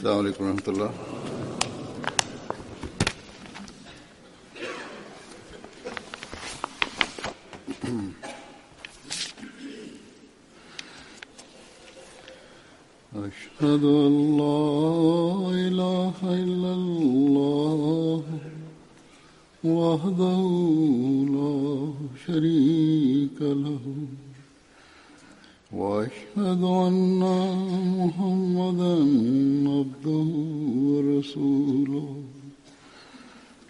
السلام عليكم ورحمة الله. أشهد أن لا إله إلا الله وحده لا شريك له وأشهد أن محمدا عبده ورسوله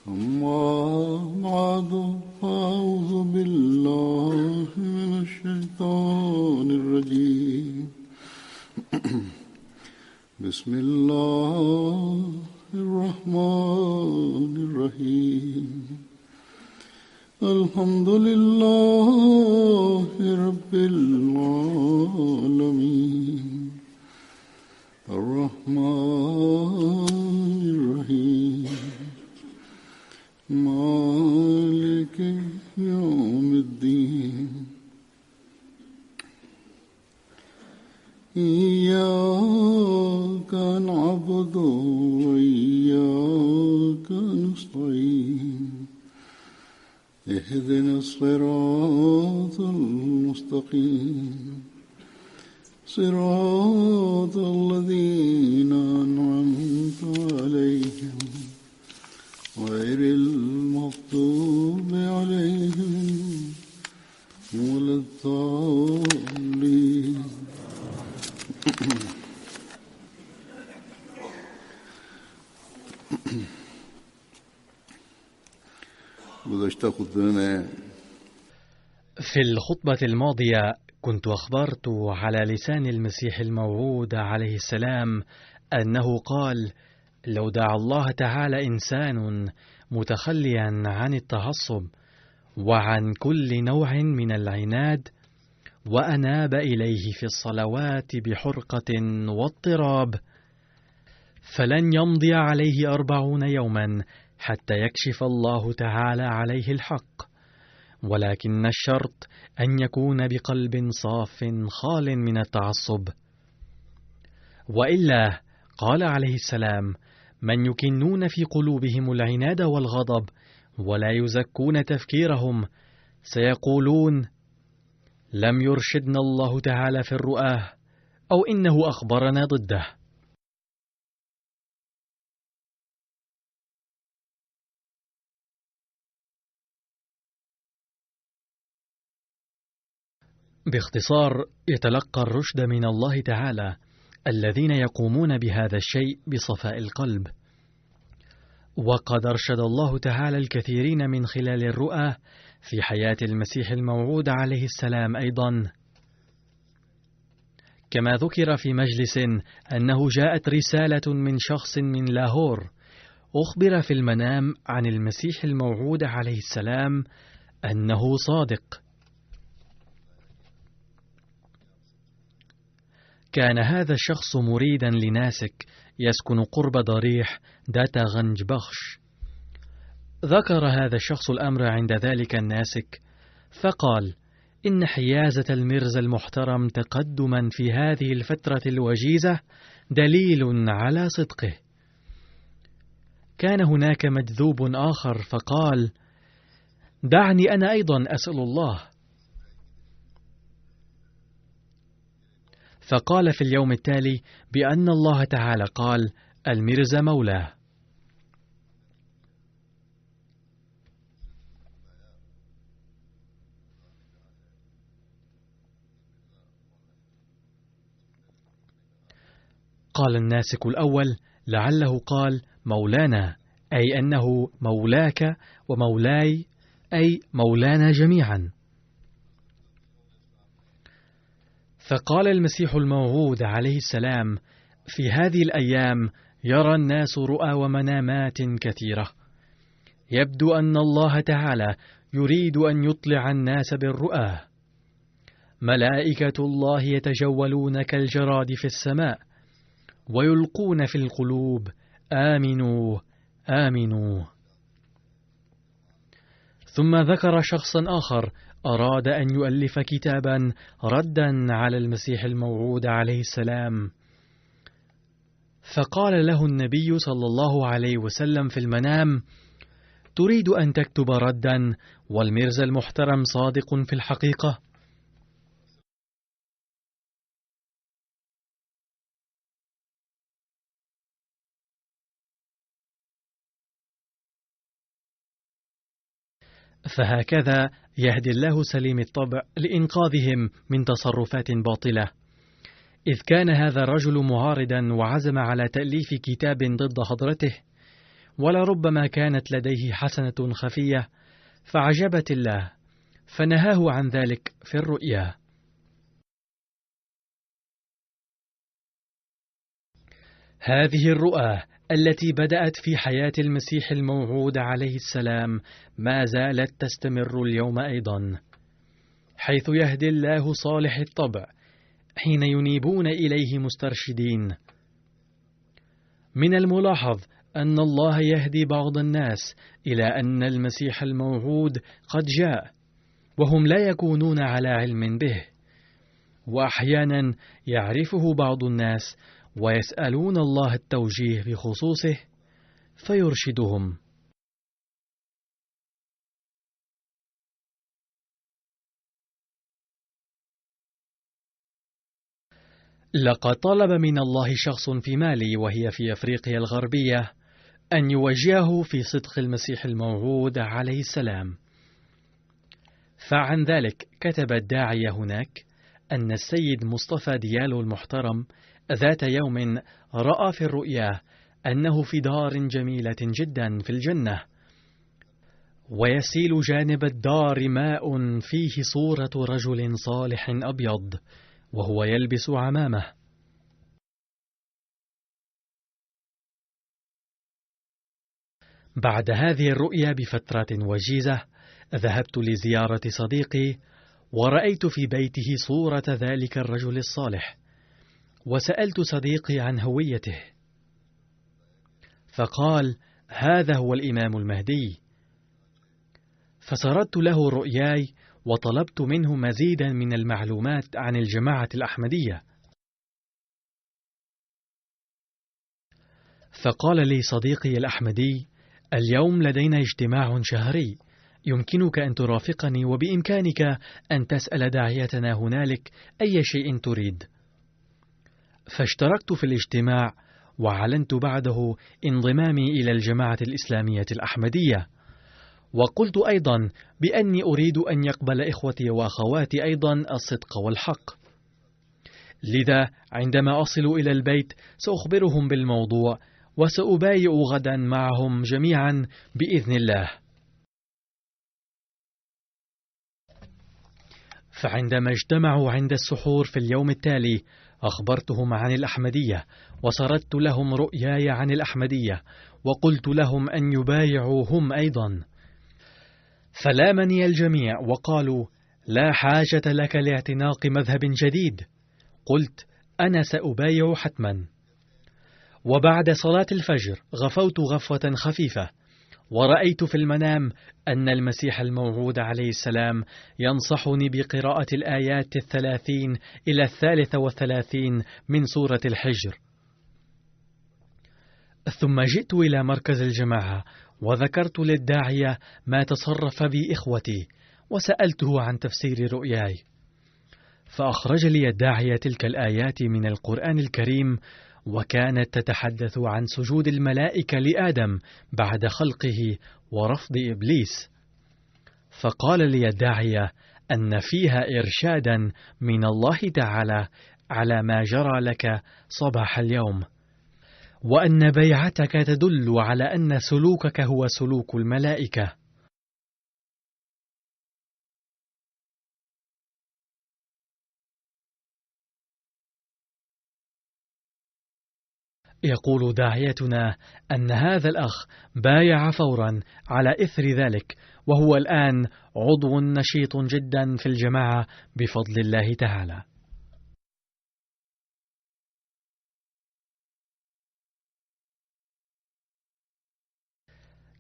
أما بعد فأعوذ بالله من الشيطان الرجيم بسم الله الرحمن الرحيم الحمد لله رب العالمين الرحمن الرحيم مالك يوم الدين إياك نعبد وإياك نستعين اهدنا الصراط المستقيم صراط الذين أنعمت عليهم غير المغضوب عليهم ولا الضالين. في الخطبة الماضية كنت أخبرت على لسان المسيح الموعود عليه السلام أنه قال: لو دعا الله تعالى إنسان متخليا عن التعصب وعن كل نوع من العناد وأناب إليه في الصلوات بحرقة واضطراب فلن يمضي عليه 40 يوما حتى يكشف الله تعالى عليه الحق، ولكن الشرط أن يكون بقلب صاف خال من التعصب، وإلا قال عليه السلام: من يكنون في قلوبهم العناد والغضب ولا يزكون تفكيرهم سيقولون: لم يرشدنا الله تعالى في الرؤى، أو إنه أخبرنا ضده. باختصار، يتلقى الرشد من الله تعالى الذين يقومون بهذا الشيء بصفاء القلب، وقد أرشد الله تعالى الكثيرين من خلال الرؤى في حياة المسيح الموعود عليه السلام أيضا، كما ذكر في مجلس أنه جاءت رسالة من شخص من لاهور أخبر في المنام عن المسيح الموعود عليه السلام أنه صادق. كان هذا الشخص مريدا لناسك يسكن قرب ضريح داتا غنج بخش. ذكر هذا الشخص الأمر عند ذلك الناسك، فقال: إن حيازة المرزا المحترم تقدما في هذه الفترة الوجيزة دليل على صدقه. كان هناك مجذوب آخر فقال: دعني أنا أيضا أسأل الله. فقال في اليوم التالي بأن الله تعالى قال: المرزا مولاه. قال الناسك الأول: لعله قال مولانا، أي أنه مولاك ومولاي، أي مولانا جميعا. فقال المسيح الموعود عليه السلام: في هذه الأيام يرى الناس رؤى ومنامات كثيرة، يبدو أن الله تعالى يريد أن يطلع الناس بالرؤى. ملائكة الله يتجولون كالجراد في السماء ويلقون في القلوب: آمنوا آمنوا. ثم ذكر شخصا آخر أراد أن يؤلف كتابا ردا على المسيح الموعود عليه السلام، فقال له النبي صلى الله عليه وسلم في المنام: تريد أن تكتب ردا والميرزا المحترم صادق في الحقيقة؟ فهكذا يهدي الله سليم الطبع لإنقاذهم من تصرفات باطلة، إذ كان هذا الرجل معارضا وعزم على تأليف كتاب ضد حضرته، ولربما كانت لديه حسنة خفية فعجبت الله فنهاه عن ذلك في الرؤيا. هذه الرؤى التي بدأت في حياة المسيح الموعود عليه السلام ما زالت تستمر اليوم أيضا، حيث يهدي الله صالح الطبع حين ينيبون إليه مسترشدين. من الملاحظ أن الله يهدي بعض الناس إلى أن المسيح الموعود قد جاء وهم لا يكونون على علم به، وأحيانا يعرفه بعض الناس ويسألون الله التوجيه بخصوصه فيرشدهم. لقد طلب من الله شخص في مالي وهي في أفريقيا الغربية أن يوجهه في صدق المسيح الموعود عليه السلام، فعن ذلك كتب الداعية هناك أن السيد مصطفى ديالو المحترم ذات يوم رأى في الرؤيا أنه في دار جميلة جدا في الجنة، ويسيل جانب الدار ماء فيه صورة رجل صالح أبيض وهو يلبس عمامة. بعد هذه الرؤيا بفترة وجيزة ذهبت لزيارة صديقي ورأيت في بيته صورة ذلك الرجل الصالح، وسألت صديقي عن هويته فقال: هذا هو الإمام المهدي. فسردت له رؤياي وطلبت منه مزيدا من المعلومات عن الجماعة الأحمدية، فقال لي صديقي الأحمدي: اليوم لدينا اجتماع شهري، يمكنك أن ترافقني وبإمكانك أن تسأل داعيتنا هنالك أي شيء تريد. فاشتركت في الاجتماع وأعلنت بعده انضمامي إلى الجماعة الإسلامية الأحمدية، وقلت أيضا بأني أريد أن يقبل إخوتي وأخواتي أيضا الصدق والحق، لذا عندما أصل إلى البيت سأخبرهم بالموضوع وسأبايع غدا معهم جميعا بإذن الله. فعندما اجتمعوا عند السحور في اليوم التالي أخبرتهم عن الأحمدية وسردت لهم رؤياي عن الأحمدية وقلت لهم أن يبايعوا هم أيضا، فلامني الجميع وقالوا: لا حاجة لك لاعتناق مذهب جديد. قلت: أنا سأبايع حتما. وبعد صلاة الفجر غفوت غفوة خفيفة ورأيت في المنام أن المسيح الموعود عليه السلام ينصحني بقراءة الآيات 30 إلى 33 من سورة الحجر. ثم جئت إلى مركز الجماعة وذكرت للداعية ما تصرف بي إخوتي وسألته عن تفسير رؤياي، فأخرج لي الداعية تلك الآيات من القرآن الكريم، وكانت تتحدث عن سجود الملائكة لآدم بعد خلقه ورفض إبليس. فقال لي الداعية أن فيها إرشادا من الله تعالى على ما جرى لك صباح اليوم، وأن بيعتك تدل على أن سلوكك هو سلوك الملائكة. يقول داعيتنا أن هذا الأخ بايع فورا على إثر ذلك، وهو الآن عضو نشيط جدا في الجماعة بفضل الله تعالى.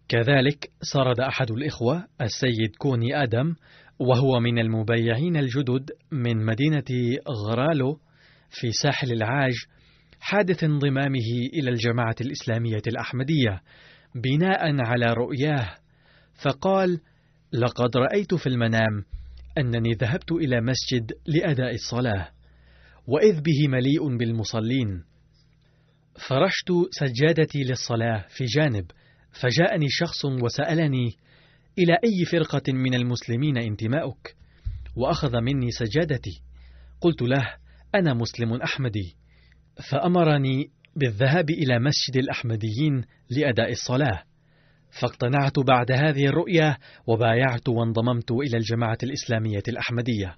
كذلك سرد أحد الإخوة السيد كوني آدم، وهو من المبايعين الجدد من مدينة غرالو في ساحل العاج، حادث انضمامه إلى الجماعة الإسلامية الأحمدية بناء على رؤياه، فقال: لقد رأيت في المنام أنني ذهبت إلى مسجد لأداء الصلاة، وإذ به مليء بالمصلين، فرشت سجادتي للصلاة في جانب، فجاءني شخص وسألني: إلى أي فرقة من المسلمين انتماؤك؟ وأخذ مني سجادتي. قلت له: أنا مسلم أحمدي، فأمرني بالذهاب إلى مسجد الأحمديين لأداء الصلاة، فاقتنعت بعد هذه الرؤية وبايعت وانضممت إلى الجماعة الإسلامية الأحمدية.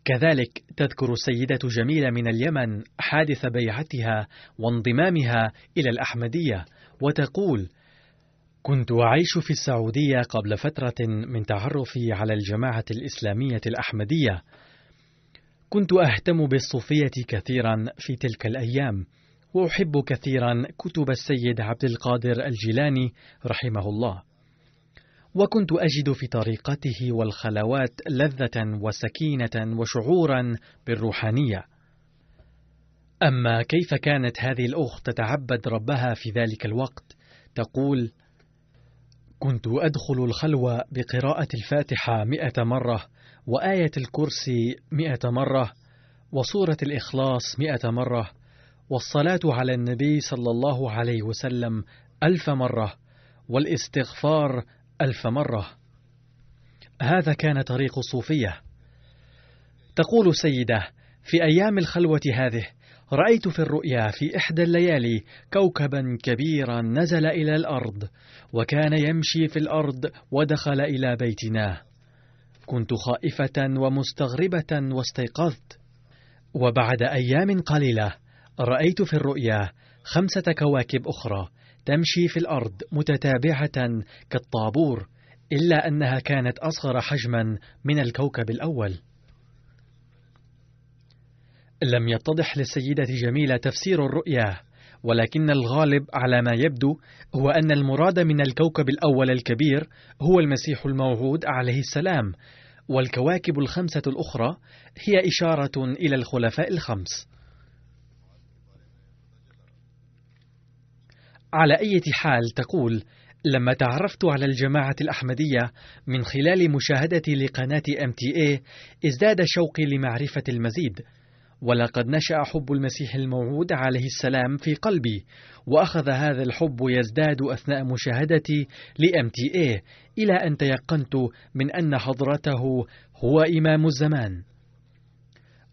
كذلك تذكر السيدة جميلة من اليمن حادث بيعتها وانضمامها إلى الأحمدية، وتقول: كنت أعيش في السعودية قبل فترة من تعرفي على الجماعة الإسلامية الأحمدية. كنت أهتم بالصوفية كثيرا في تلك الأيام، وأحب كثيرا كتب السيد عبد القادر الجيلاني رحمه الله، وكنت أجد في طريقته والخلوات لذة وسكينة وشعورا بالروحانية. أما كيف كانت هذه الأخت تتعبد ربها في ذلك الوقت؟ تقول: كنت أدخل الخلوة بقراءة الفاتحة 100 مرة، وآية الكرسي 100 مرة، وسورة الإخلاص 100 مرة، والصلاة على النبي صلى الله عليه وسلم 1000 مرة، والاستغفار 1000 مرة. هذا كان طريق الصوفية. تقول السيدة: في أيام الخلوة هذه رأيت في الرؤيا في إحدى الليالي كوكبا كبيرا نزل إلى الأرض، وكان يمشي في الأرض ودخل إلى بيتنا. كنت خائفة ومستغربة واستيقظت، وبعد أيام قليلة رأيت في الرؤيا 5 كواكب أخرى تمشي في الأرض متتابعة كالطابور، إلا أنها كانت أصغر حجما من الكوكب الأول. لم يتضح للسيدة جميلة تفسير الرؤيا، ولكن الغالب على ما يبدو هو أن المراد من الكوكب الأول الكبير هو المسيح الموعود عليه السلام، والكواكب ال5 الأخرى هي إشارة إلى الخلفاء ال5. على أي حال، تقول: لما تعرفت على الجماعة الأحمدية من خلال مشاهدتي لقناة MTA ازداد شوقي لمعرفة المزيد، ولقد نشأ حب المسيح الموعود عليه السلام في قلبي، وأخذ هذا الحب يزداد أثناء مشاهدتي لMTA، إلى أن تيقنت من أن حضرته هو إمام الزمان.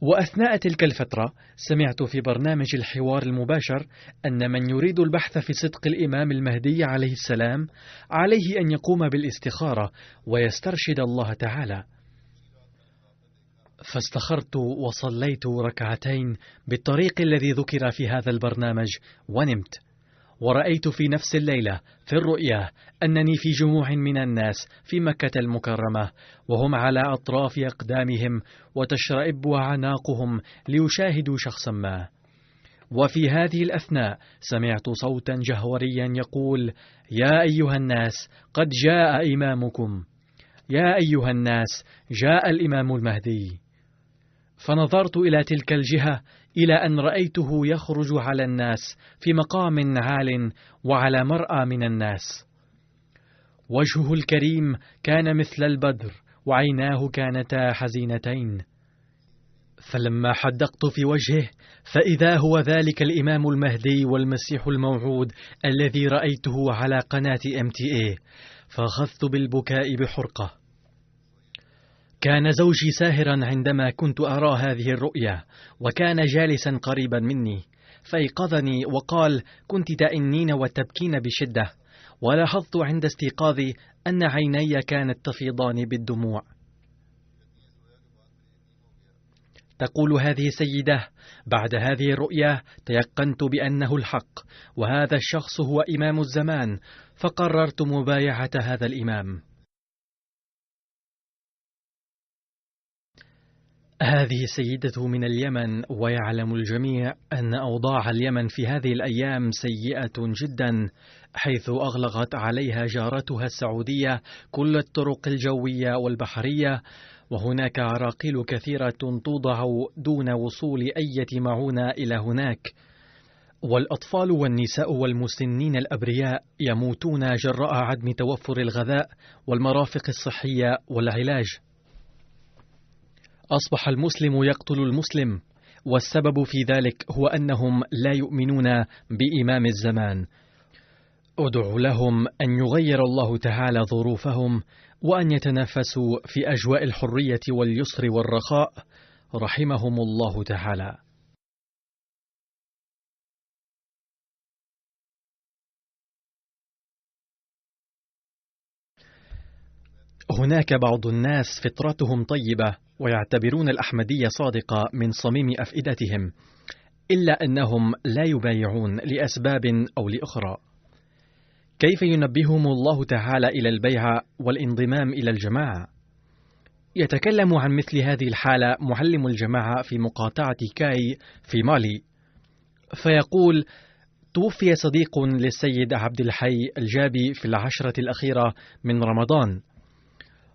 وأثناء تلك الفترة سمعت في برنامج الحوار المباشر أن من يريد البحث في صدق الإمام المهدي عليه السلام عليه أن يقوم بالاستخارة ويسترشد الله تعالى. فاستخرت وصليت 2 ركعتين بالطريق الذي ذكر في هذا البرنامج ونمت، ورأيت في نفس الليلة في الرؤيا أنني في جموع من الناس في مكة المكرمة، وهم على أطراف أقدامهم وتشرئب أعناقهم ليشاهدوا شخصا ما. وفي هذه الأثناء سمعت صوتا جهوريا يقول: يا أيها الناس، قد جاء إمامكم، يا أيها الناس، جاء الإمام المهدي. فنظرت إلى تلك الجهة إلى أن رأيته يخرج على الناس في مقام عال وعلى مرأى من الناس. وجهه الكريم كان مثل البدر، وعيناه كانتا حزينتين. فلما حدقت في وجهه فإذا هو ذلك الإمام المهدي والمسيح الموعود الذي رأيته على قناة MTA، فأخذت بالبكاء بحرقة. كان زوجي ساهرا عندما كنت أرى هذه الرؤيا، وكان جالسا قريبا مني، فأيقظني وقال: كنت تئنين وتبكين بشدة، ولاحظت عند استيقاظي أن عيني كانت تفيضان بالدموع. تقول هذه السيدة: بعد هذه الرؤيا تيقنت بأنه الحق، وهذا الشخص هو إمام الزمان، فقررت مبايعة هذا الإمام. هذه السيدة من اليمن، ويعلم الجميع أن أوضاع اليمن في هذه الأيام سيئة جدا، حيث أغلقت عليها جارتها السعودية كل الطرق الجوية والبحرية، وهناك عراقيل كثيرة توضع دون وصول أي معونة إلى هناك، والأطفال والنساء والمسنين الأبرياء يموتون جراء عدم توفر الغذاء والمرافق الصحية والعلاج. أصبح المسلم يقتل المسلم، والسبب في ذلك هو أنهم لا يؤمنون بإمام الزمان. أدعو لهم أن يغير الله تعالى ظروفهم، وأن يتنافسوا في أجواء الحرية واليسر والرخاء رحمهم الله تعالى. هناك بعض الناس فطرتهم طيبة ويعتبرون الأحمدية صادقة من صميم أفئدتهم، إلا أنهم لا يبايعون لأسباب أو لأخرى. كيف ينبههم الله تعالى إلى البيعة والانضمام إلى الجماعة؟ يتكلم عن مثل هذه الحالة معلم الجماعة في مقاطعة كاي في مالي، فيقول: توفي صديق للسيد عبد الحي الجابي في العشرة الأخيرة من رمضان،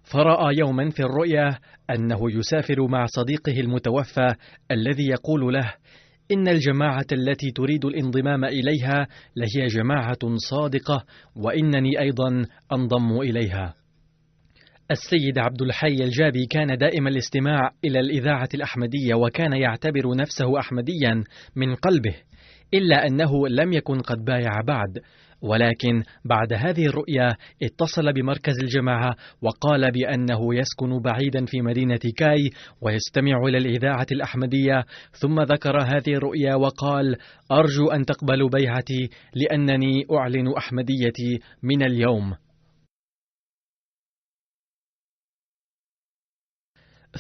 فرأى يوما في الرؤيا أنه يسافر مع صديقه المتوفى الذي يقول له إن الجماعة التي تريد الانضمام إليها لهي جماعة صادقة، وإنني أيضا أنضم إليها. السيد عبد الحي الجابي كان دائم الاستماع إلى الإذاعة الأحمدية، وكان يعتبر نفسه أحمديا من قلبه، إلا أنه لم يكن قد بايع بعد. ولكن بعد هذه الرؤيا اتصل بمركز الجماعة وقال بأنه يسكن بعيدا في مدينة كاي ويستمع إلى الإذاعة الأحمدية، ثم ذكر هذه الرؤيا وقال: أرجو أن تقبلوا بيعتي لأنني أعلن أحمديتي من اليوم.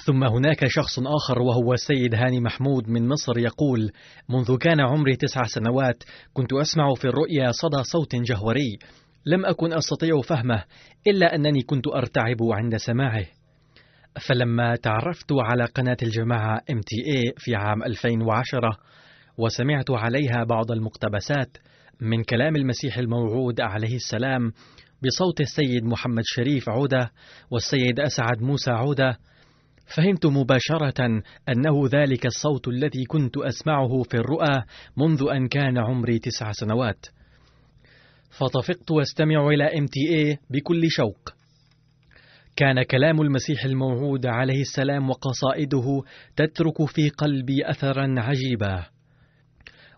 ثم هناك شخص آخر وهو السيد هاني محمود من مصر يقول: منذ كان عمري 9 سنوات كنت أسمع في الرؤيا صدى صوت جهوري، لم أكن أستطيع فهمه إلا أنني كنت أرتعب عند سماعه. فلما تعرفت على قناة الجماعة MTA في عام 2010 وسمعت عليها بعض المقتبسات من كلام المسيح الموعود عليه السلام بصوت السيد محمد شريف عودة والسيد أسعد موسى عودة، فهمت مباشرة أنه ذلك الصوت الذي كنت أسمعه في الرؤى منذ أن كان عمري 9 سنوات. فطفقت واستمع إلى MTA بكل شوق. كان كلام المسيح الموعود عليه السلام وقصائده تترك في قلبي أثرا عجيبا،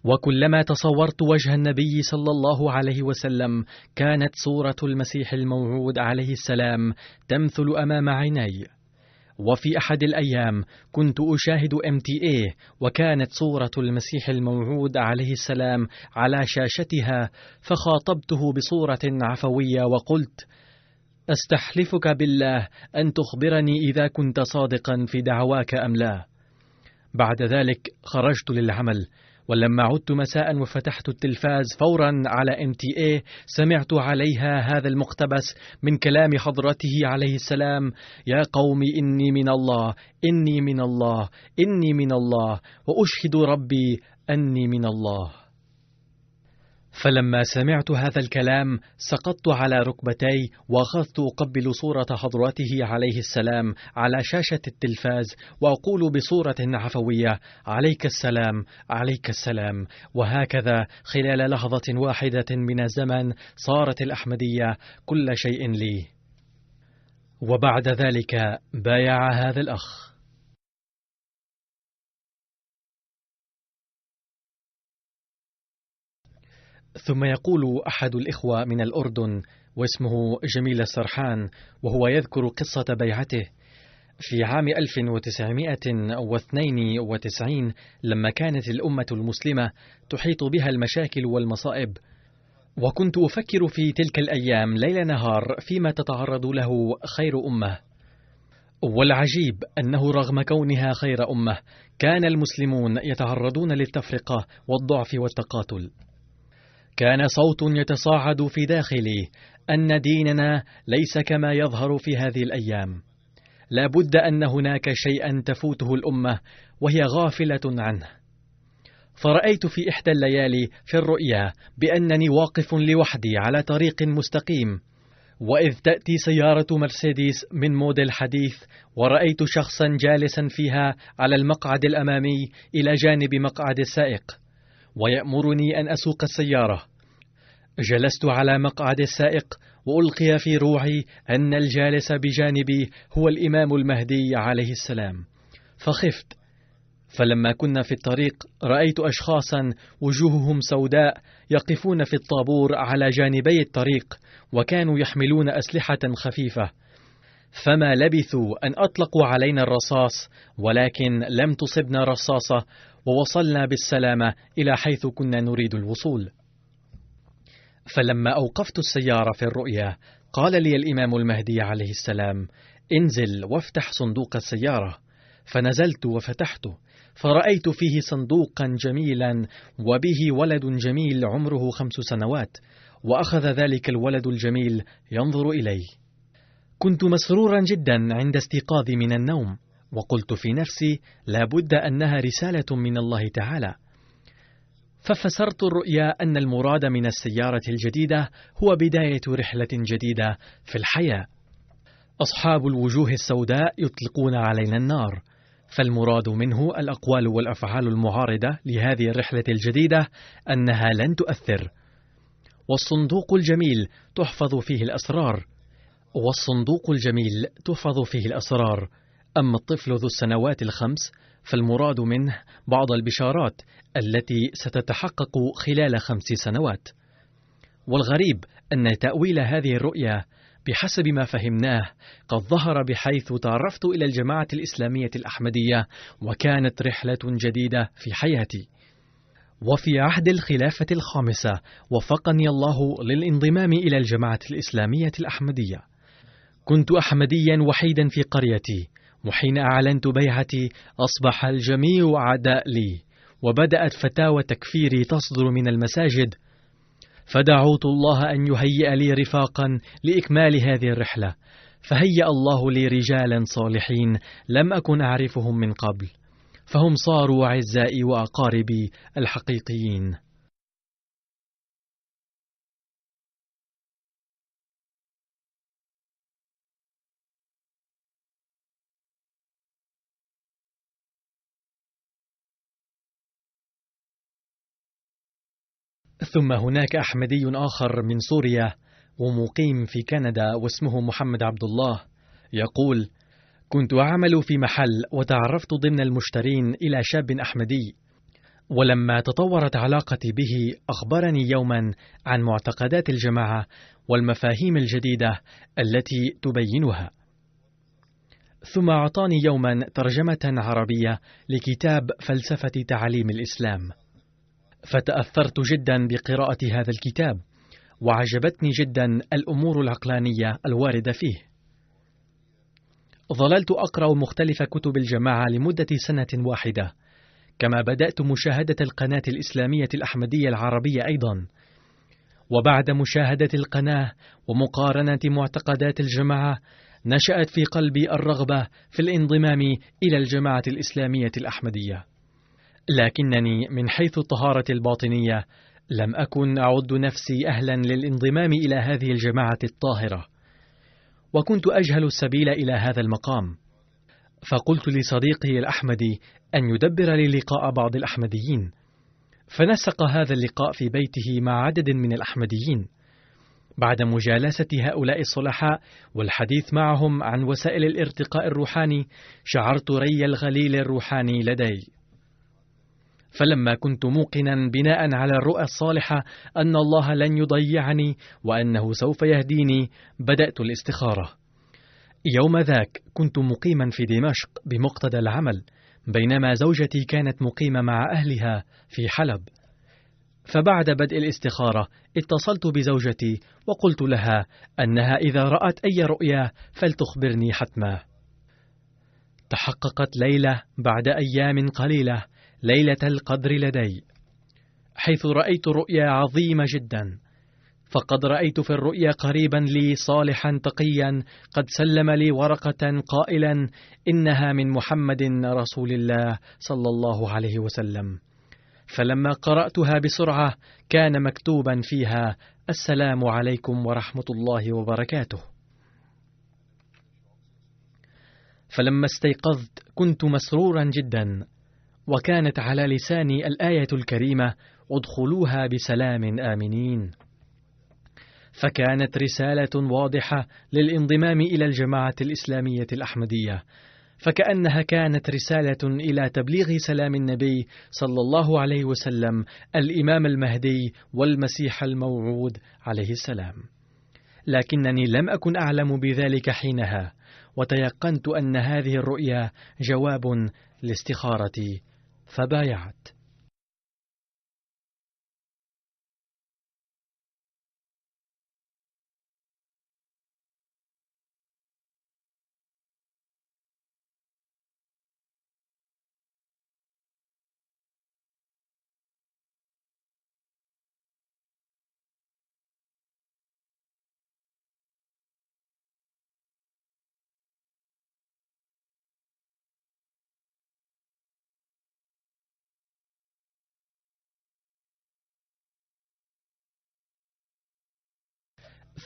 وكلما تصورت وجه النبي صلى الله عليه وسلم كانت صورة المسيح الموعود عليه السلام تمثل أمام عيني. وفي أحد الأيام كنت أشاهد MTA وكانت صورة المسيح الموعود عليه السلام على شاشتها، فخاطبته بصورة عفوية وقلت: أستحلفك بالله أن تخبرني إذا كنت صادقا في دعواك أم لا. بعد ذلك خرجت للعمل، ولما عدت مساء وفتحت التلفاز فورا على MTA سمعت عليها هذا المقتبس من كلام حضرته عليه السلام: يا قوم إني من الله، إني من الله، إني من الله، وأشهد ربي أني من الله. فلما سمعت هذا الكلام سقطت على ركبتي وأخذت أقبل صورة حضرته عليه السلام على شاشة التلفاز وأقول بصورة عفوية: عليك السلام، عليك السلام. وهكذا خلال لحظة واحدة من الزمن صارت الأحمدية كل شيء لي. وبعد ذلك بايع هذا الأخ. ثم يقول أحد الإخوة من الأردن واسمه جميل السرحان وهو يذكر قصة بيعته في عام 1992 لما كانت الأمة المسلمة تحيط بها المشاكل والمصائب، وكنت أفكر في تلك الأيام ليل نهار فيما تتعرض له خير أمة، والعجيب أنه رغم كونها خير أمة كان المسلمون يتعرضون للتفرقة والضعف والتقاتل. كان صوت يتصاعد في داخلي أن ديننا ليس كما يظهر في هذه الأيام، لا بد أن هناك شيئا تفوته الأمة وهي غافلة عنه. فرأيت في إحدى الليالي في الرؤيا بأنني واقف لوحدي على طريق مستقيم، وإذ تأتي سيارة مرسيدس من موديل حديث، ورأيت شخصا جالسا فيها على المقعد الأمامي إلى جانب مقعد السائق، ويأمرني أن أسوق السيارة. جلست على مقعد السائق، وألقي في روعي أن الجالس بجانبي هو الإمام المهدي عليه السلام، فخفت. فلما كنا في الطريق رأيت أشخاصا وجوههم سوداء يقفون في الطابور على جانبي الطريق، وكانوا يحملون أسلحة خفيفة، فما لبثوا أن أطلقوا علينا الرصاص، ولكن لم تصبنا رصاصة، ووصلنا بالسلامة إلى حيث كنا نريد الوصول. فلما أوقفت السيارة في الرؤيا قال لي الإمام المهدي عليه السلام: انزل وافتح صندوق السيارة. فنزلت وفتحته، فرأيت فيه صندوقا جميلا وبه ولد جميل عمره 5 سنوات، وأخذ ذلك الولد الجميل ينظر إلي. كنت مسرورا جدا عند استيقاظي من النوم، وقلت في نفسي: لا بد أنها رسالة من الله تعالى. ففسرت الرؤيا أن المراد من السيارة الجديدة هو بداية رحلة جديدة في الحياة. أصحاب الوجوه السوداء يطلقون علينا النار، فالمراد منه الأقوال والأفعال المعارضة لهذه الرحلة الجديدة أنها لن تؤثر. والصندوق الجميل تحفظ فيه الأسرار. أما الطفل ذو السنوات 5 فالمراد منه بعض البشارات التي ستتحقق خلال 5 سنوات. والغريب أن تأويل هذه الرؤيا بحسب ما فهمناه قد ظهر بحيث تعرفت إلى الجماعة الإسلامية الأحمدية، وكانت رحلة جديدة في حياتي. وفي عهد الخلافة 5 وفقني الله للانضمام إلى الجماعة الإسلامية الأحمدية. كنت أحمديا وحيدا في قريتي، وحين أعلنت بيعتي أصبح الجميع عداء لي، وبدأت فتاوى تكفيري تصدر من المساجد، فدعوت الله أن يهيئ لي رفاقا لإكمال هذه الرحلة، فهيأ الله لي رجالا صالحين لم أكن أعرفهم من قبل، فهم صاروا أعزائي وأقاربي الحقيقيين. ثم هناك أحمدي آخر من سوريا ومقيم في كندا واسمه محمد عبد الله، يقول: كنت أعمل في محل وتعرفت ضمن المشترين إلى شاب أحمدي، ولما تطورت علاقتي به أخبرني يوما عن معتقدات الجماعة والمفاهيم الجديدة التي تبينها، ثم أعطاني يوما ترجمة عربية لكتاب فلسفة تعليم الإسلام، فتأثرت جدا بقراءة هذا الكتاب، وعجبتني جدا الأمور العقلانية الواردة فيه. ظللت أقرأ مختلف كتب الجماعة لمدة 1 سنة، كما بدأت مشاهدة القناة الإسلامية الأحمدية العربية أيضا. وبعد مشاهدة القناة ومقارنة معتقدات الجماعة نشأت في قلبي الرغبة في الانضمام إلى الجماعة الإسلامية الأحمدية، لكنني من حيث الطهارة الباطنية لم أكن أعد نفسي أهلا للانضمام إلى هذه الجماعة الطاهرة، وكنت أجهل السبيل إلى هذا المقام. فقلت لصديقي الأحمدي أن يدبر لي لقاء بعض الأحمديين، فنسق هذا اللقاء في بيته مع عدد من الأحمديين. بعد مجالسة هؤلاء الصلحاء والحديث معهم عن وسائل الارتقاء الروحاني شعرت ري الغليل الروحاني لدي. فلما كنت موقنا بناء على الرؤى الصالحة أن الله لن يضيعني وأنه سوف يهديني، بدأت الاستخارة. يوم ذاك كنت مقيما في دمشق بمقتضى العمل، بينما زوجتي كانت مقيمة مع أهلها في حلب. فبعد بدء الاستخارة اتصلت بزوجتي وقلت لها أنها إذا رأت أي رؤيا فلتخبرني حتما. تحققت ليلة بعد أيام قليلة ليلة القدر لدي، حيث رأيت رؤيا عظيمة جدا. فقد رأيت في الرؤيا قريبا لي صالحا تقيا قد سلم لي ورقة قائلا إنها من محمد رسول الله صلى الله عليه وسلم، فلما قرأتها بسرعة كان مكتوبا فيها: السلام عليكم ورحمة الله وبركاته. فلما استيقظت كنت مسرورا جدا، وكانت على لساني الآية الكريمة: ادخلوها بسلام آمنين. فكانت رسالة واضحة للانضمام إلى الجماعة الإسلامية الأحمدية، فكأنها كانت رسالة إلى تبليغ سلام النبي صلى الله عليه وسلم الإمام المهدي والمسيح الموعود عليه السلام. لكنني لم أكن أعلم بذلك حينها، وتيقنت أن هذه الرؤيا جواب لاستخارتي، فبايعت.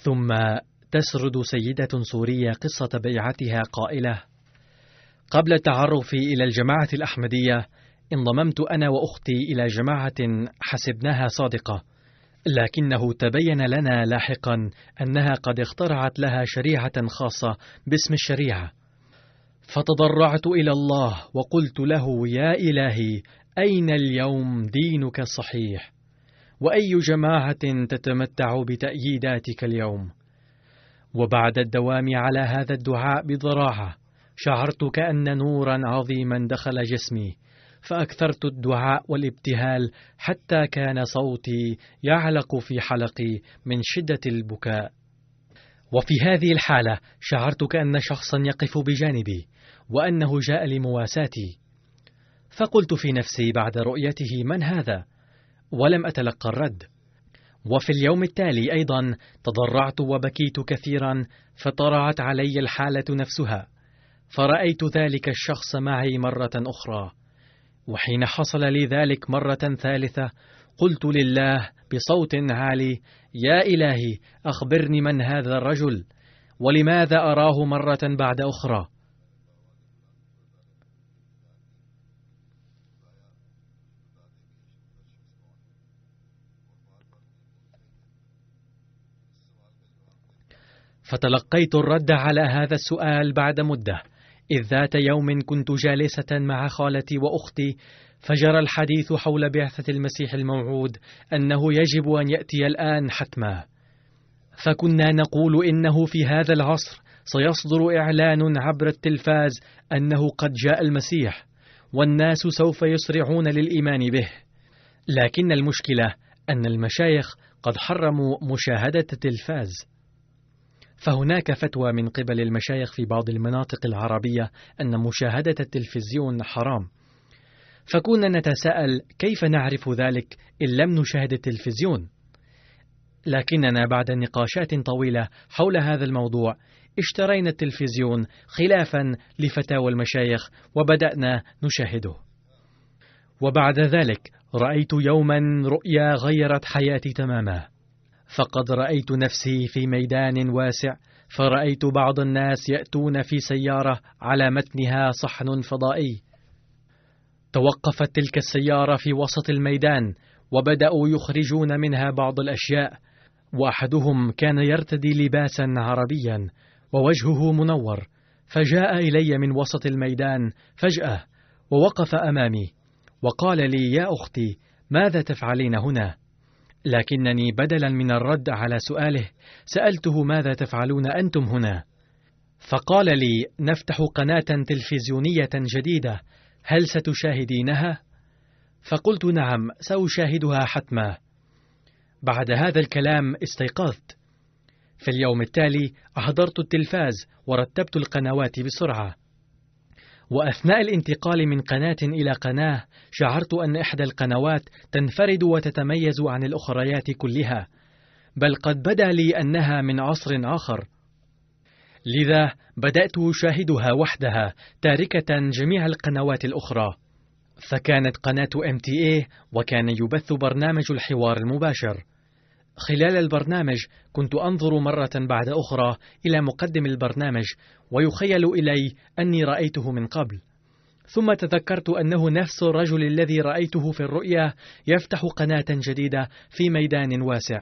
ثم تسرد سيدة سورية قصة بيعتها قائلة: قبل تعرفي إلى الجماعة الأحمدية انضممت أنا وأختي إلى جماعة حسبناها صادقة، لكنه تبين لنا لاحقا أنها قد اخترعت لها شريعة خاصة باسم الشريعة، فتضرعت إلى الله وقلت له: يا إلهي، أين اليوم دينك الصحيح؟ وأي جماعة تتمتع بتأييداتك اليوم؟ وبعد الدوام على هذا الدعاء بضراعة شعرت كأن نورا عظيما دخل جسمي، فأكثرت الدعاء والابتهال حتى كان صوتي يعلق في حلقي من شدة البكاء. وفي هذه الحالة شعرت كأن شخصا يقف بجانبي وأنه جاء لمواساتي، فقلت في نفسي بعد رؤيته: من هذا؟ ولم أتلقى الرد. وفي اليوم التالي أيضا تضرعت وبكيت كثيرا، فطرعت علي الحالة نفسها، فرأيت ذلك الشخص معي مرة أخرى. وحين حصل لي ذلك مرة ثالثة قلت لله بصوت عالي: يا إلهي، أخبرني من هذا الرجل، ولماذا أراه مرة بعد أخرى؟ فتلقيت الرد على هذا السؤال بعد مدة، إذ ذات يوم كنت جالسة مع خالتي وأختي، فجرى الحديث حول بعثة المسيح الموعود أنه يجب أن يأتي الآن حتما، فكنا نقول إنه في هذا العصر سيصدر إعلان عبر التلفاز أنه قد جاء المسيح، والناس سوف يسرعون للإيمان به. لكن المشكلة أن المشايخ قد حرموا مشاهدة التلفاز، فهناك فتوى من قبل المشايخ في بعض المناطق العربية أن مشاهدة التلفزيون حرام، فكنا نتساءل: كيف نعرف ذلك إن لم نشاهد التلفزيون؟ لكننا بعد نقاشات طويلة حول هذا الموضوع اشترينا التلفزيون خلافا لفتاوى المشايخ وبدأنا نشاهده. وبعد ذلك رأيت يوما رؤيا غيرت حياتي تماما، فقد رأيت نفسي في ميدان واسع، فرأيت بعض الناس يأتون في سيارة على متنها صحن فضائي. توقفت تلك السيارة في وسط الميدان وبدأوا يخرجون منها بعض الأشياء، وأحدهم كان يرتدي لباسا عربيا ووجهه منور، فجاء إلي من وسط الميدان فجأة ووقف أمامي وقال لي: يا أختي، ماذا تفعلين هنا؟ لكنني بدلا من الرد على سؤاله سألته: ماذا تفعلون أنتم هنا؟ فقال لي: نفتح قناة تلفزيونية جديدة، هل ستشاهدينها؟ فقلت: نعم، سأشاهدها حتما. بعد هذا الكلام استيقظت. في اليوم التالي أحضرت التلفاز ورتبت القنوات بسرعة، وأثناء الانتقال من قناة إلى قناة شعرت أن إحدى القنوات تنفرد وتتميز عن الأخريات كلها، بل قد بدا لي أنها من عصر آخر، لذا بدأت أشاهدها وحدها تاركة جميع القنوات الأخرى. فكانت قناة MTA وكان يبث برنامج الحوار المباشر. خلال البرنامج كنت أنظر مرة بعد أخرى إلى مقدم البرنامج ويخيل إلي أني رأيته من قبل، ثم تذكرت أنه نفس الرجل الذي رأيته في الرؤيا يفتح قناة جديدة في ميدان واسع،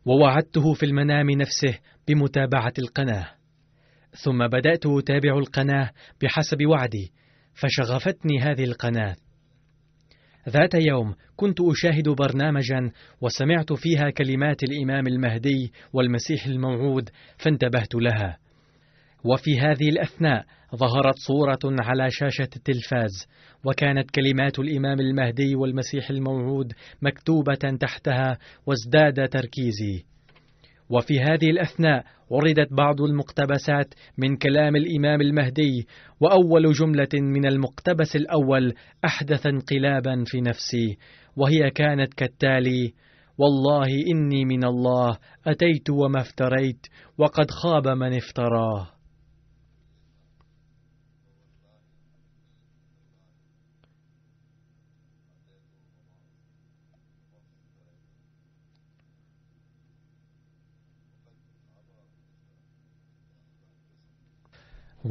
ووعدته في المنام نفسه بمتابعة القناة. ثم بدأت أتابع القناة بحسب وعدي، فشغفتني هذه القناة. ذات يوم كنت أشاهد برنامجا وسمعت فيها كلمات الإمام المهدي والمسيح الموعود، فانتبهت لها. وفي هذه الأثناء ظهرت صورة على شاشة التلفاز، وكانت كلمات الإمام المهدي والمسيح الموعود مكتوبة تحتها، وازداد تركيزي. وفي هذه الأثناء عرضت بعض المقتبسات من كلام الإمام المهدي، وأول جملة من المقتبس الأول أحدث انقلابا في نفسي، وهي كانت كالتالي: والله إني من الله أتيت وما افتريت، وقد خاب من افتراه.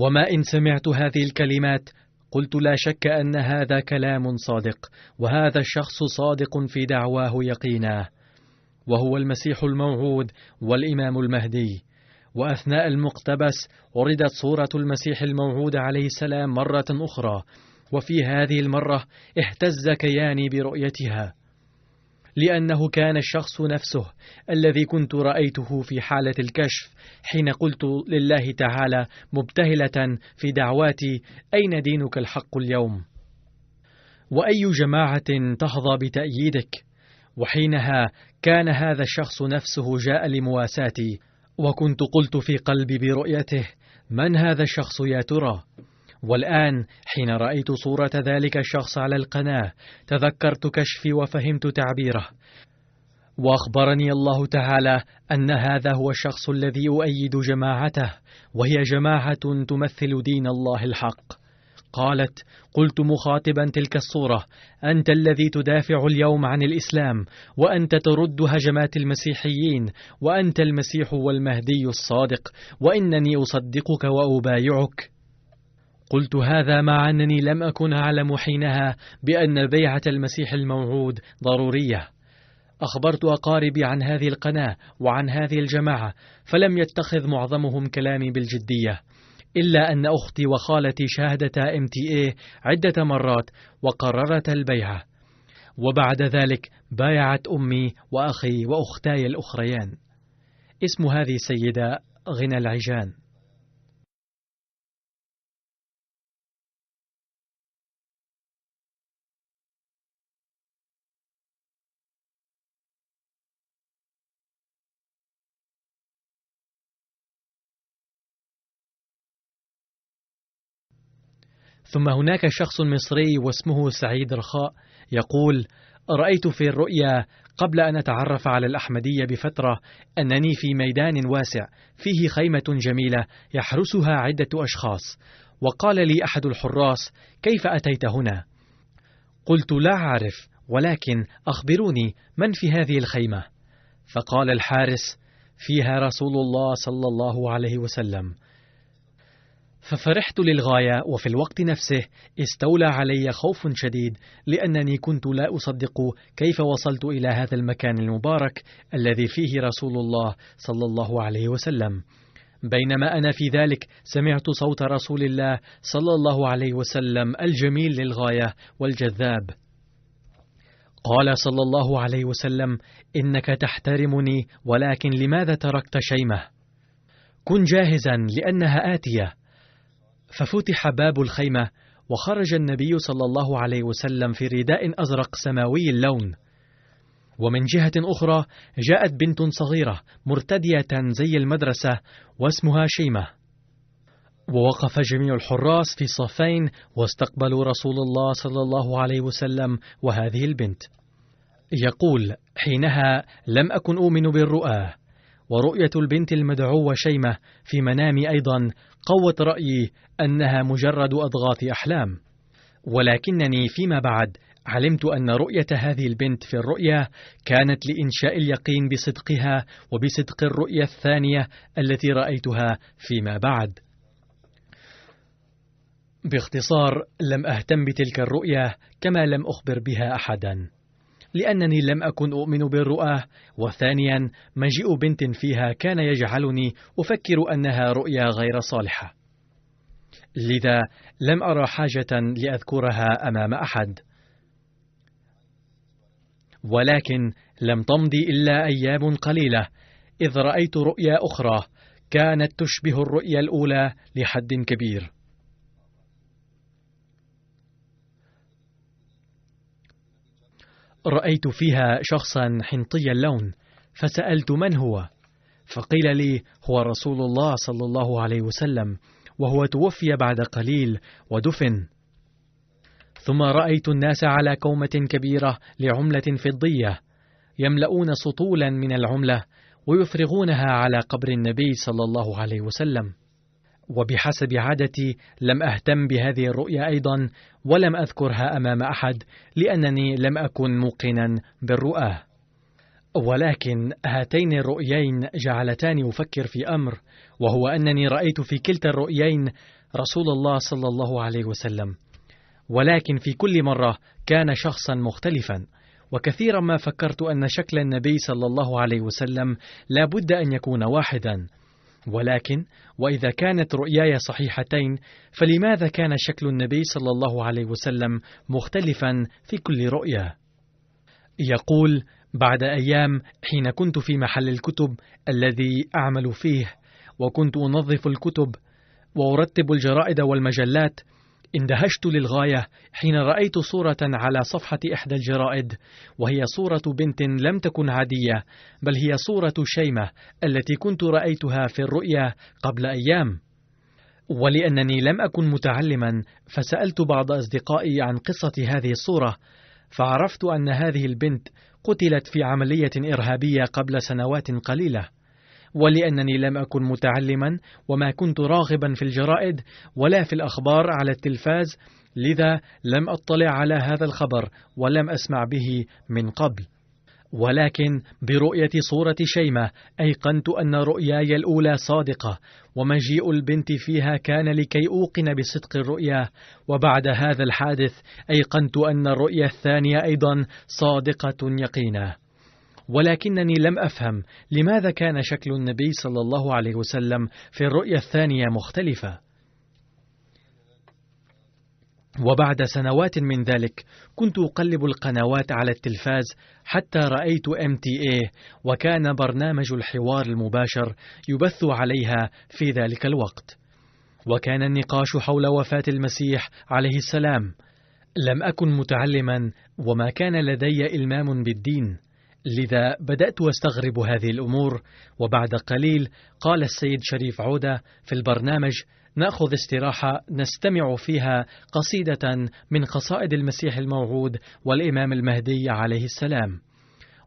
وما إن سمعت هذه الكلمات قلت لا شك أن هذا كلام صادق، وهذا الشخص صادق في دعواه يقينا، وهو المسيح الموعود والإمام المهدي. وأثناء المقتبس عرضت صورة المسيح الموعود عليه السلام مرة أخرى، وفي هذه المرة اهتز كياني برؤيتها، لأنه كان الشخص نفسه الذي كنت رأيته في حالة الكشف حين قلت لله تعالى مبتهلة في دعواتي: أين دينك الحق اليوم؟ وأي جماعة تحظى بتأييدك؟ وحينها كان هذا الشخص نفسه جاء لمواساتي، وكنت قلت في قلبي برؤيته: من هذا الشخص يا ترى؟ والآن حين رأيت صورة ذلك الشخص على القناة تذكرت كشفي وفهمت تعبيره، وأخبرني الله تعالى أن هذا هو الشخص الذي أؤيد جماعته، وهي جماعة تمثل دين الله الحق. قالت: قلت مخاطبا تلك الصورة: أنت الذي تدافع اليوم عن الإسلام، وأنت ترد هجمات المسيحيين، وأنت المسيح والمهدي الصادق، وإنني أصدقك وأبايعك. قلت هذا مع أنني لم أكن أعلم حينها بأن بيعة المسيح الموعود ضرورية. أخبرت أقاربي عن هذه القناة وعن هذه الجماعة، فلم يتخذ معظمهم كلامي بالجدية، إلا أن أختي وخالتي شاهدتا MTA عدة مرات وقررتا البيعة. وبعد ذلك بايعت أمي وأخي وأختاي الأخريان. اسم هذه السيدة غنى العجان. ثم هناك شخص مصري واسمه سعيد رخاء يقول: رأيت في الرؤيا قبل أن أتعرف على الأحمدية بفترة أنني في ميدان واسع فيه خيمة جميلة يحرسها عدة أشخاص، وقال لي أحد الحراس: كيف أتيت هنا؟ قلت: لا أعرف، ولكن أخبروني من في هذه الخيمة. فقال الحارس: فيها رسول الله صلى الله عليه وسلم. ففرحت للغاية، وفي الوقت نفسه استولى علي خوف شديد، لأنني كنت لا أصدق كيف وصلت إلى هذا المكان المبارك الذي فيه رسول الله صلى الله عليه وسلم. بينما أنا في ذلك سمعت صوت رسول الله صلى الله عليه وسلم الجميل للغاية والجذاب. قال صلى الله عليه وسلم: إنك تحترمني، ولكن لماذا تركت شيمة؟ كن جاهزا لأنها آتية. ففتح باب الخيمة، وخرج النبي صلى الله عليه وسلم في رداء أزرق سماوي اللون. ومن جهة أخرى جاءت بنت صغيرة مرتدية زي المدرسة واسمها شيمة. ووقف جميع الحراس في صفين واستقبلوا رسول الله صلى الله عليه وسلم وهذه البنت. يقول: حينها لم أكن أؤمن بالرؤى، ورؤية البنت المدعوة شيمة في منامي أيضا قوت رأيي أنها مجرد أضغاث أحلام. ولكنني فيما بعد علمت أن رؤية هذه البنت في الرؤيا كانت لإنشاء اليقين بصدقها وبصدق الرؤيا الثانية التي رأيتها فيما بعد. باختصار، لم أهتم بتلك الرؤيا كما لم أخبر بها أحدا، لأنني لم أكن أؤمن بالرؤى، وثانيا مجيء بنت فيها كان يجعلني أفكر أنها رؤيا غير صالحة، لذا لم أرى حاجة لأذكرها أمام أحد. ولكن لم تمضي إلا أيام قليلة إذ رأيت رؤيا أخرى كانت تشبه الرؤيا الأولى لحد كبير. رأيت فيها شخصا حنطي اللون، فسألت من هو؟ فقيل لي هو رسول الله صلى الله عليه وسلم، وهو توفي بعد قليل ودفن. ثم رأيت الناس على كومة كبيرة لعملة فضية يملؤون سطولا من العملة ويفرغونها على قبر النبي صلى الله عليه وسلم. وبحسب عادتي لم أهتم بهذه الرؤيا أيضا، ولم أذكرها أمام أحد لأنني لم أكن موقنا بالرؤى. ولكن هاتين الرؤيين جعلتاني أفكر في أمر، وهو أنني رأيت في كلتا الرؤيين رسول الله صلى الله عليه وسلم، ولكن في كل مرة كان شخصا مختلفا. وكثيرا ما فكرت أن شكل النبي صلى الله عليه وسلم لا بد أن يكون واحدا، ولكن وإذا كانت رؤياي صحيحتين فلماذا كان شكل النبي صلى الله عليه وسلم مختلفا في كل رؤيا؟ يقول: بعد أيام حين كنت في محل الكتب الذي أعمل فيه، وكنت أنظف الكتب وأرتب الجرائد والمجلات، اندهشت للغاية حين رأيت صورة على صفحة إحدى الجرائد، وهي صورة بنت لم تكن عادية، بل هي صورة شيمة التي كنت رأيتها في الرؤيا قبل أيام. ولأنني لم أكن متعلما، فسألت بعض أصدقائي عن قصة هذه الصورة، فعرفت أن هذه البنت قتلت في عملية إرهابية قبل سنوات قليلة. ولأنني لم أكن متعلما وما كنت راغبا في الجرائد ولا في الأخبار على التلفاز، لذا لم أطلع على هذا الخبر ولم أسمع به من قبل. ولكن برؤية صورة شيمة أيقنت أن رؤياي الأولى صادقة، ومجيء البنت فيها كان لكي أوقن بصدق الرؤيا. وبعد هذا الحادث أيقنت أن الرؤيا الثانية أيضا صادقة يقينا. ولكنني لم أفهم لماذا كان شكل النبي صلى الله عليه وسلم في الرؤيا الثانية مختلفة. وبعد سنوات من ذلك كنت أقلب القنوات على التلفاز حتى رأيت MTA، وكان برنامج الحوار المباشر يبث عليها في ذلك الوقت، وكان النقاش حول وفاة المسيح عليه السلام. لم أكن متعلما وما كان لدي إلمام بالدين، لذا بدأت أستغرب هذه الأمور. وبعد قليل قال السيد شريف عودة في البرنامج: نأخذ استراحة نستمع فيها قصيدة من قصائد المسيح الموعود والإمام المهدي عليه السلام.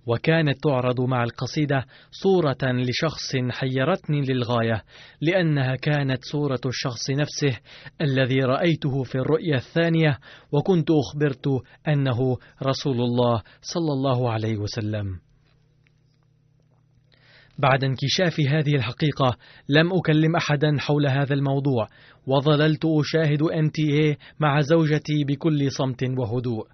وكانت تعرض مع القصيدة صورة لشخص حيرتني للغاية، لأنها كانت صورة الشخص نفسه الذي رأيته في الرؤيا الثانية، وكنت أخبرت أنه رسول الله صلى الله عليه وسلم. بعد انكشاف هذه الحقيقة لم أكلم أحدا حول هذا الموضوع، وظللت أشاهد MTA مع زوجتي بكل صمت وهدوء.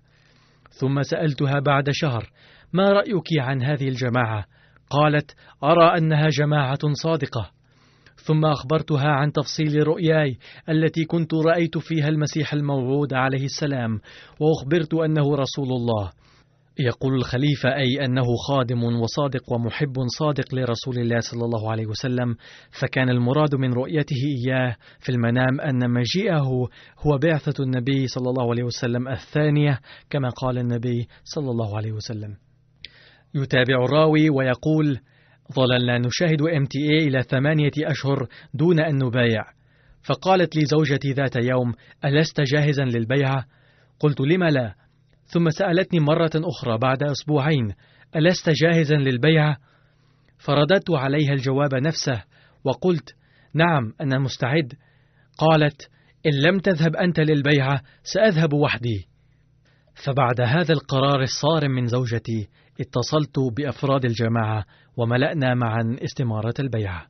ثم سألتها بعد شهر: ما رأيك عن هذه الجماعة؟ قالت: أرى أنها جماعة صادقة. ثم أخبرتها عن تفصيل رؤياي التي كنت رأيت فيها المسيح الموعود عليه السلام، وأخبرت أنه رسول الله. يقول الخليفة أي أنه خادم وصادق ومحب صادق لرسول الله صلى الله عليه وسلم، فكان المراد من رؤيته إياه في المنام أن مجيئه هو بعثة النبي صلى الله عليه وسلم الثانية، كما قال النبي صلى الله عليه وسلم. يتابع الراوي ويقول: ظللنا نشاهد MTA إلى 8 أشهر دون أن نبايع، فقالت لي زوجتي ذات يوم: ألست جاهزا للبيعة؟ قلت: لم لا؟ ثم سألتني مرة أخرى بعد أسبوعين: ألست جاهزا للبيعة؟ فرددت عليها الجواب نفسه وقلت: نعم أنا مستعد. قالت: إن لم تذهب أنت للبيعة سأذهب وحدي. فبعد هذا القرار الصارم من زوجتي اتصلت بأفراد الجماعة وملأنا معا استمارة البيعة.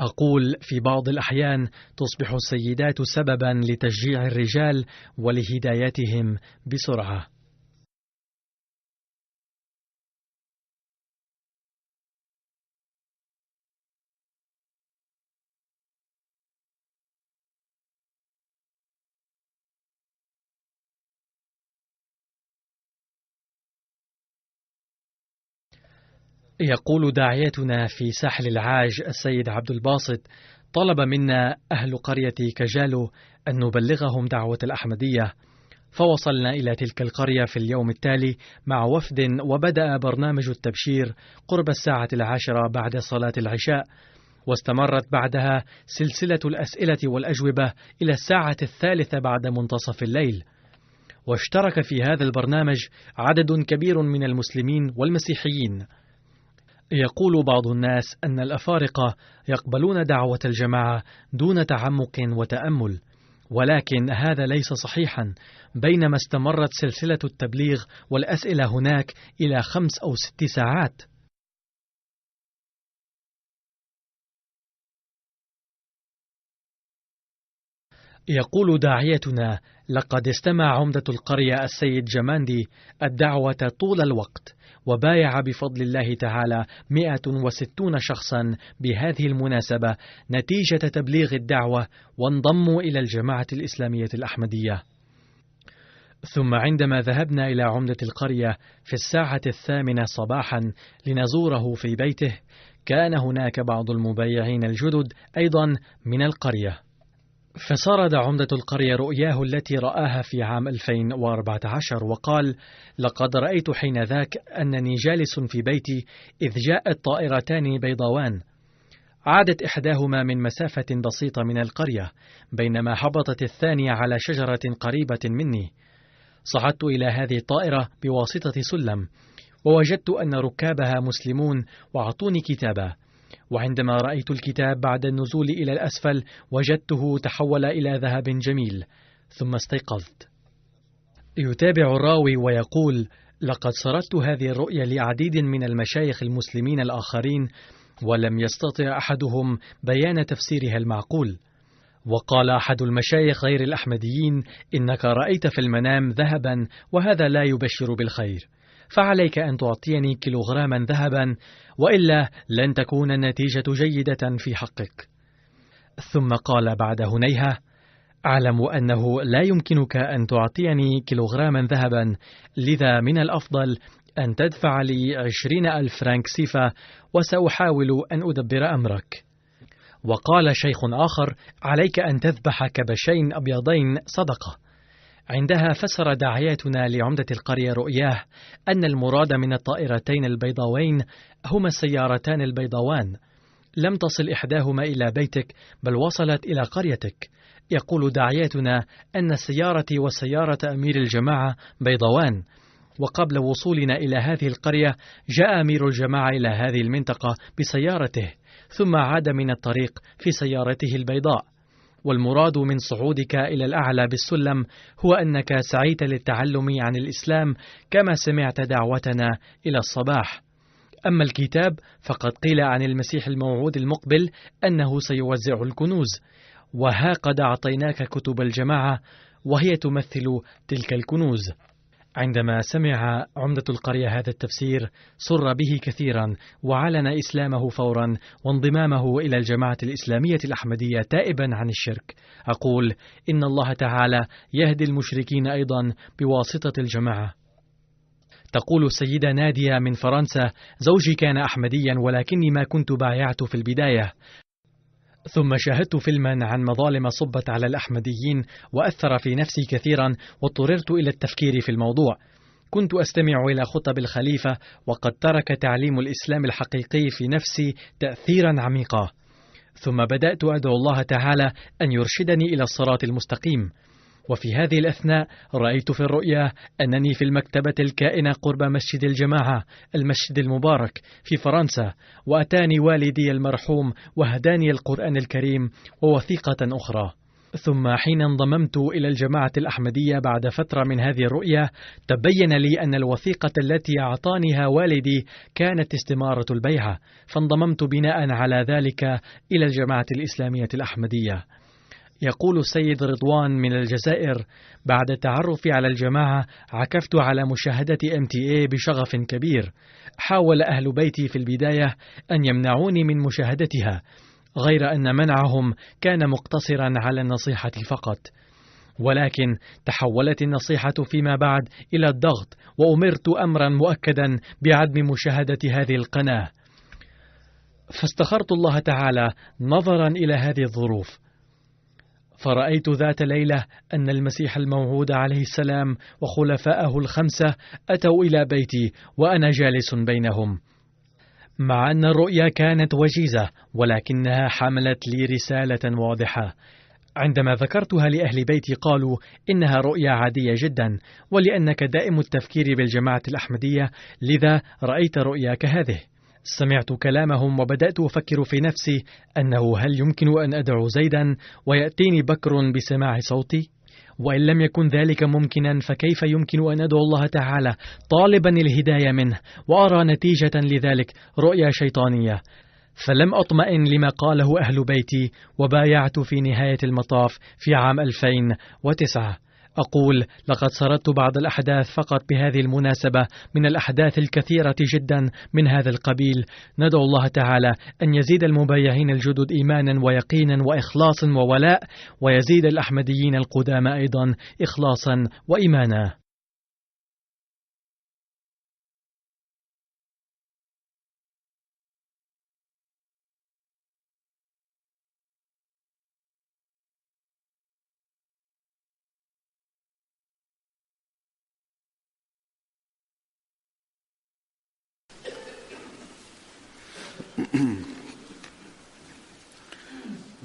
أقول في بعض الأحيان تصبح السيدات سببا لتشجيع الرجال ولهدايتهم بسرعة. يقول داعيتنا في ساحل العاج السيد عبد الباسط: طلب منا أهل قرية كجالو أن نبلغهم دعوة الأحمدية، فوصلنا إلى تلك القرية في اليوم التالي مع وفد، وبدأ برنامج التبشير قرب 10:10 بعد صلاة العشاء، واستمرت بعدها سلسلة الأسئلة والأجوبة إلى 3:00 بعد منتصف الليل. واشترك في هذا البرنامج عدد كبير من المسلمين والمسيحيين. يقول بعض الناس أن الأفارقة يقبلون دعوة الجماعة دون تعمق وتأمل، ولكن هذا ليس صحيحا، بينما استمرت سلسلة التبليغ والأسئلة هناك إلى 5 أو 6 ساعات. يقول داعيتنا: لقد استمع عمدة القرية السيد جماندي الدعوة طول الوقت، وبايع بفضل الله تعالى 160 شخصا بهذه المناسبة نتيجة تبليغ الدعوة، وانضموا إلى الجماعة الإسلامية الأحمدية. ثم عندما ذهبنا إلى عمدة القرية في 8:00 صباحا لنزوره في بيته، كان هناك بعض المبايعين الجدد أيضا من القرية. فسرد عمدة القرية رؤياه التي رآها في عام 2014 وقال: لقد رأيت حين ذاك أنني جالس في بيتي إذ جاءت طائرتان بيضاوان، عادت إحداهما من مسافة بسيطة من القرية، بينما هبطت الثانية على شجرة قريبة مني. صعدت إلى هذه الطائرة بواسطة سلم، ووجدت أن ركابها مسلمون وأعطوني كتابا، وعندما رأيت الكتاب بعد النزول إلى الأسفل وجدته تحول إلى ذهب جميل، ثم استيقظت. يتابع الراوي ويقول: لقد سردت هذه الرؤيا لعديد من المشايخ المسلمين الآخرين، ولم يستطع أحدهم بيان تفسيرها المعقول. وقال أحد المشايخ غير الأحمديين: إنك رأيت في المنام ذهبا، وهذا لا يبشر بالخير، فعليك أن تعطيني كيلوغراما ذهبا، وإلا لن تكون النتيجة جيدة في حقك. ثم قال بعد هنيهة: أعلم أنه لا يمكنك أن تعطيني كيلوغراما ذهبا، لذا من الأفضل أن تدفع لي 20,000 فرنك سيفا، وسأحاول أن أدبر أمرك. وقال شيخ آخر: عليك أن تذبح كبشين أبيضين صدقة. عندها فسر داعيتنا لعمدة القرية رؤياه أن المراد من الطائرتين البيضاوين هما السيارتان البيضاوان، لم تصل إحداهما إلى بيتك بل وصلت إلى قريتك. يقول داعيتنا أن سيارتي وسيارة أمير الجماعة بيضاوان، وقبل وصولنا إلى هذه القرية جاء أمير الجماعة إلى هذه المنطقة بسيارته، ثم عاد من الطريق في سيارته البيضاء. والمراد من صعودك إلى الأعلى بالسلم هو أنك سعيت للتعلم عن الإسلام كما سمعت دعوتنا إلى الصباح. أما الكتاب فقد قيل عن المسيح الموعود المقبل أنه سيوزع الكنوز، وها قد أعطيناك كتب الجماعة وهي تمثل تلك الكنوز. عندما سمع عمدة القرية هذا التفسير سر به كثيرا، وعلن إسلامه فورا وانضمامه إلى الجماعة الإسلامية الأحمدية تائبا عن الشرك. أقول إن الله تعالى يهدي المشركين أيضا بواسطة الجماعة. تقول السيدة نادية من فرنسا: زوجي كان أحمديا ولكني ما كنت بايعت في البداية، ثم شاهدت فيلما عن مظالم صبت على الأحمديين وأثر في نفسي كثيرا، واضطررت إلى التفكير في الموضوع. كنت أستمع إلى خطب الخليفة، وقد ترك تعليم الإسلام الحقيقي في نفسي تأثيرا عميقا. ثم بدأت أدعو الله تعالى أن يرشدني إلى الصراط المستقيم. وفي هذه الأثناء رأيت في الرؤيا أنني في المكتبة الكائنة قرب مسجد الجماعة، المسجد المبارك في فرنسا، وأتاني والدي المرحوم وهداني القرآن الكريم ووثيقة أخرى. ثم حين انضممت إلى الجماعة الأحمدية بعد فترة من هذه الرؤية، تبين لي أن الوثيقة التي أعطانيها والدي كانت استمارة البيعة، فانضممت بناء على ذلك إلى الجماعة الإسلامية الأحمدية. يقول السيد رضوان من الجزائر: بعد التعرف على الجماعة عكفت على مشاهدة MTA بشغف كبير. حاول أهل بيتي في البداية أن يمنعوني من مشاهدتها، غير أن منعهم كان مقتصرا على النصيحة فقط، ولكن تحولت النصيحة فيما بعد إلى الضغط، وأمرت أمرا مؤكدا بعدم مشاهدة هذه القناة. فاستخرت الله تعالى نظرا إلى هذه الظروف، فرأيت ذات ليلة أن المسيح الموعود عليه السلام وخلفائه الخمسة أتوا إلى بيتي وأنا جالس بينهم. مع أن الرؤيا كانت وجيزة، ولكنها حملت لي رسالة واضحة. عندما ذكرتها لأهل بيتي قالوا إنها رؤيا عادية جدا، ولأنك دائم التفكير بالجماعة الأحمدية لذا رأيت رؤيا كهذه. سمعت كلامهم وبدأت أفكر في نفسي أنه هل يمكن أن أدعو زيدا ويأتيني بكر بسماع صوتي؟ وإن لم يكن ذلك ممكنا فكيف يمكن أن أدعو الله تعالى طالبا الهداية منه وأرى نتيجة لذلك رؤيا شيطانية؟ فلم أطمئن لما قاله أهل بيتي، وبايعت في نهاية المطاف في عام 2009. أقول لقد سردت بعض الأحداث فقط بهذه المناسبة من الأحداث الكثيرة جدا من هذا القبيل. ندعو الله تعالى أن يزيد المبايعين الجدد إيمانا ويقينا وإخلاصا وولاء، ويزيد الأحمديين القدامى أيضا إخلاصا وإيمانا.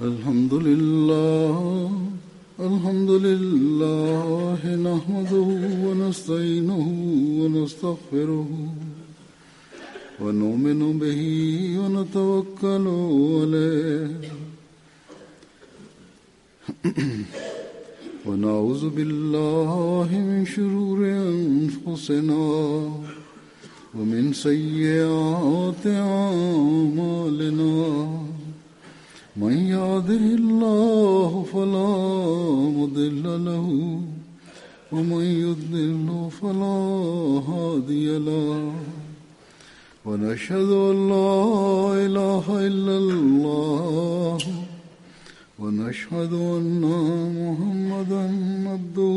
الحمد لله نحمده ونستعينه ونستغفره ونؤمن به ونتوكل عليه ونعوذ بالله من شرور أنفسنا ومن سيئات أعمالنا. من يهده الله فلا مضل له ومن يضلل فلا هادي له. ونشهد أن لا إله إلا الله ونشهد أن محمدا عبده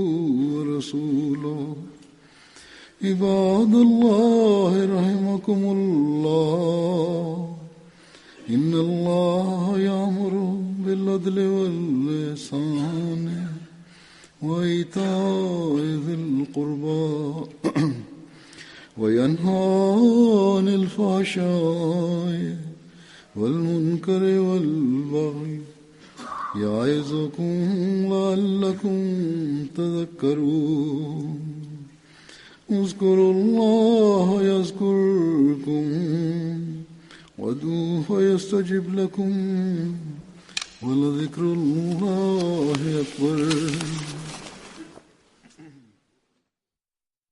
ورسوله. عباد الله رحمكم الله، إن الله يأمر بالعدل والإحسان وإيتاء ذي القربى وينهى عن الفحشاء والمنكر والبغي يعظكم لعلكم تذكرون. اذكروا الله يذكركم وادعوه يستجب لكم ولذكر الله أكبر.